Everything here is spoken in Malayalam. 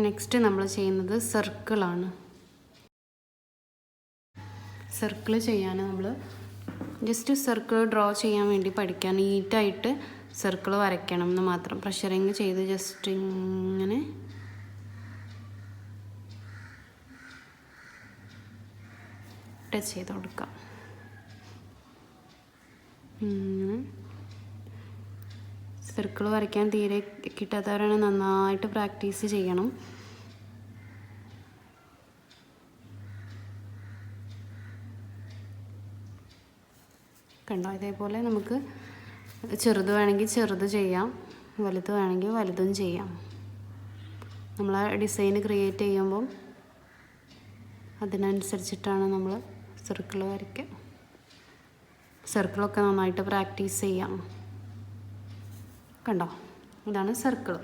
നെക്സ്റ്റ് നമ്മൾ ചെയ്യുന്നത് സർക്കിളാണ്. സർക്കിൾ ചെയ്യാൻ നമ്മൾ ജസ്റ്റ് സർക്കിൾ ഡ്രോ ചെയ്യാൻ വേണ്ടി പഠിക്കാൻ, നീറ്റായിട്ട് സർക്കിൾ വരയ്ക്കണം എന്ന് മാത്രം. പ്രഷറിങ് ചെയ്ത് ജസ്റ്റ് ഇങ്ങനെ ടച്ച് ചെയ്ത് കൊടുക്കാം. സർക്കിൾ വരയ്ക്കാൻ തീരെ കിട്ടാത്തവരാണ് നന്നായിട്ട് പ്രാക്ടീസ് ചെയ്യണം. കണ്ടോ, ഇതേപോലെ നമുക്ക് ചെറുത് വേണമെങ്കിൽ ചെറുത് ചെയ്യാം, വലുത് വേണമെങ്കിൽ വലുതും ചെയ്യാം. നമ്മൾ ആ ഡിസൈൻ ക്രിയേറ്റ് ചെയ്യുമ്പം അതിനനുസരിച്ചിട്ടാണ് നമ്മൾ സർക്കിൾ വരയ്ക്കുക. സർക്കിളൊക്കെ നന്നായിട്ട് പ്രാക്ടീസ് ചെയ്യാം. കണ്ടോ, ഇതാണ് സർക്കിൾ.